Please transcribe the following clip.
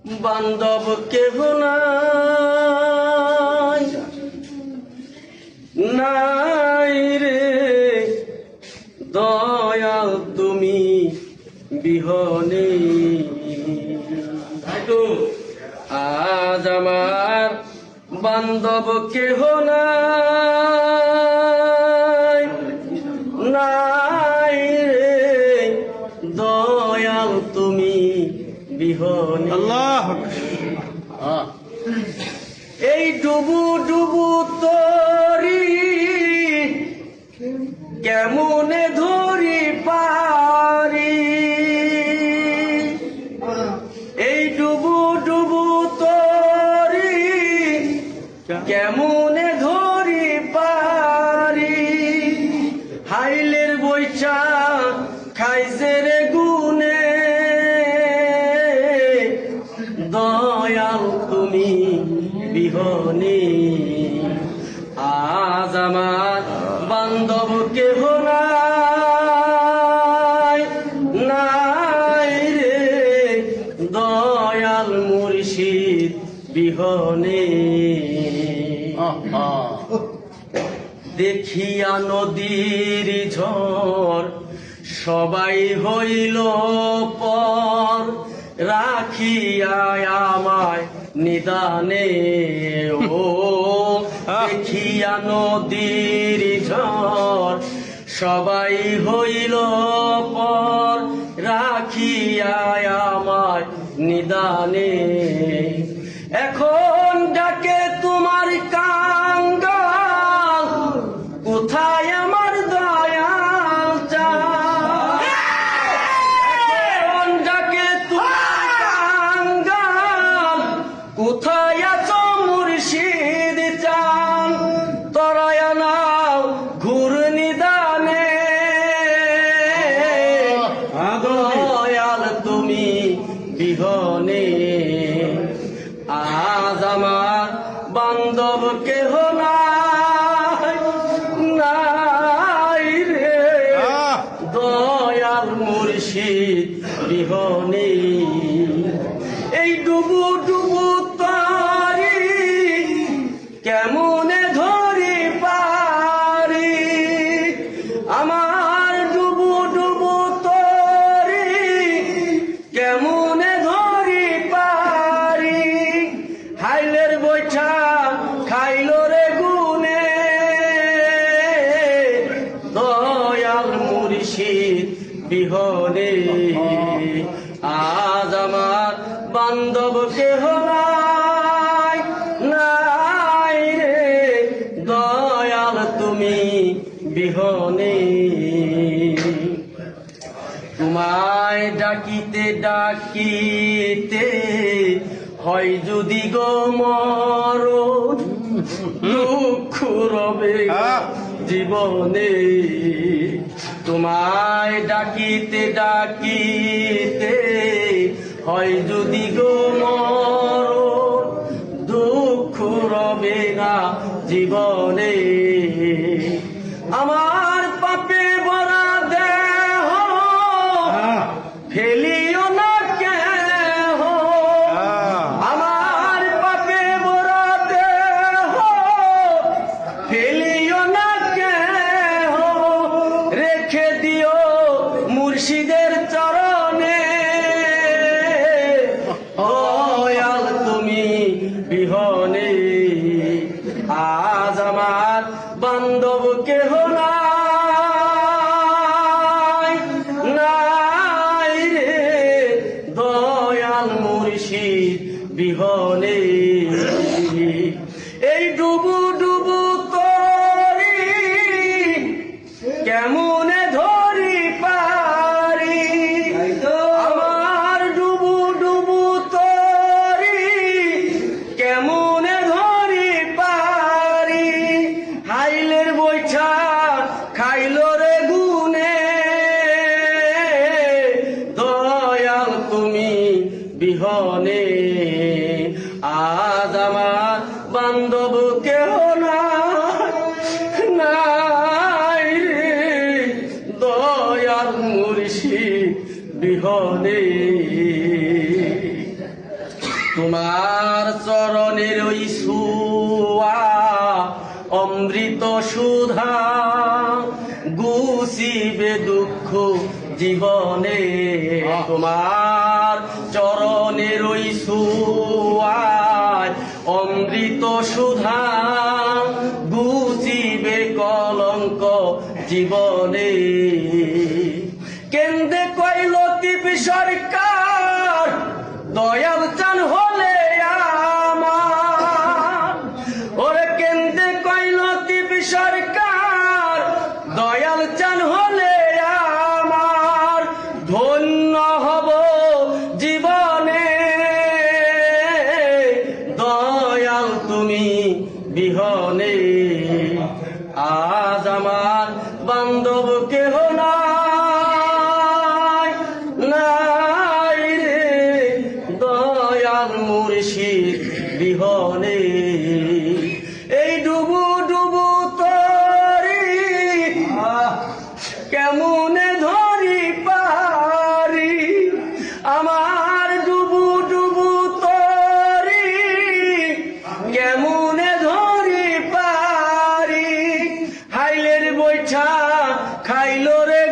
বান্ধব কেহ নাই, নাই রে দয়াল তুমি বিহনে। আজ আমার বান্ধব কেহ নাই, নাই রে দয়াল তুমি বিহনে। আল্লাহ এই ডুবু ডুবু তরি কেমনে ধরি পারি, এই ডুবু ডুবু তরি কেমনে ধরি পারি, হাইলের বৈচা খাইছে রে গুনে দয়াল তুমি বিহনে। আজ আমার বান্ধব কেহ নাই, নাই রে দয়াল মুর্শিদ বিহনে। দেখিয়া নদীর ঝড় সবাই হইল পর, রাখিয়া আমায় নিদানে। ও দেখিয়া নদীর ঝড় সবাই হইল পর, রাখিয়া আমায় নিদানে। এখন ডাকে তোমার কাঙ্গাল, কোথায় আমার দয়াল চাঁদ। এখন ডাকে তোমার কাঙ্গাল, কোথায় আছো মুর্শিদ চান, তরায়া নাও ঘূর্ণি দানে দয়াল তুমি বিহনে। আজ আমার বান্ধব কেহ নাই, নাই রে দয়াল মুর্শিদ বিহনে। এই ডুবু ডুবু তরি কেমনে ধরি পারি, আমার ডুবু ডুবু তরি কেমনে ধরি পারি, হাইলের বৈঠা খাইল রে গুনে দয়াল মুর্শিদ বিহনে। আজ আমার বান্ধব কেহ নাই, নাই রে দয়াল তুমি বিহনে। তোমায় ডাকিতে ডাকিতে হয় যদি গো মরণ, দুঃখ রবে জীবনে। তোমায় ডাকিতে ডাকিতে হয় যদি গো মরণ, দুঃখ রবে না জীবনে। আমার পাপে ভরা দেহ ফেলিও না কেহ, আমার পাপে ভরা দেহ ফেলিও না কেহ, রেখে দিও মুর্শিদের চরণে দয়াল তুমি বিহনে। আজ আমার বান্ধব কেহ নাই, নাই রে দয়াল মুর্শিদ বিহনে। এই ডুবু ডুবু তরি কেমনে ধরি পারি, আমার ডুবু ডুবু তরি কেমনে ধরি পারি, হাইলের বৈঠা খাইল রে গুনে দয়াল তুমি বিহনে। আজ আমার বান্ধব কেহ নাই, নাই রে দয়াল মুর্শিদ বিহনে। তোমার চরণের ওই সুয়া অমৃত সুধা গুছিবে দুঃখ জীবনে তোমার চরণের ওই সুয়ায় অমৃত সুধা গুছিবে কলঙ্ক জীবনে কেন্দ্রে কই লতিফ সরকার দয়াল চান হলে আমার ওরে কেন্দ্রে কই লতিফ সরকার দয়াল চান হলে আমার ধন্য হব জীবনে দয়াল তুমি বিহনে আজ আমার বান্ধব কেহ নাই নাই রে দয়াল মুর্শিদ বিহনে এই ডুবু ডুবু তরি কেমনে ধরি পারি আমার ডুবু ডুবু তরি কেমনে ধরি পারি হাইলের বৈঠা খাইলো রে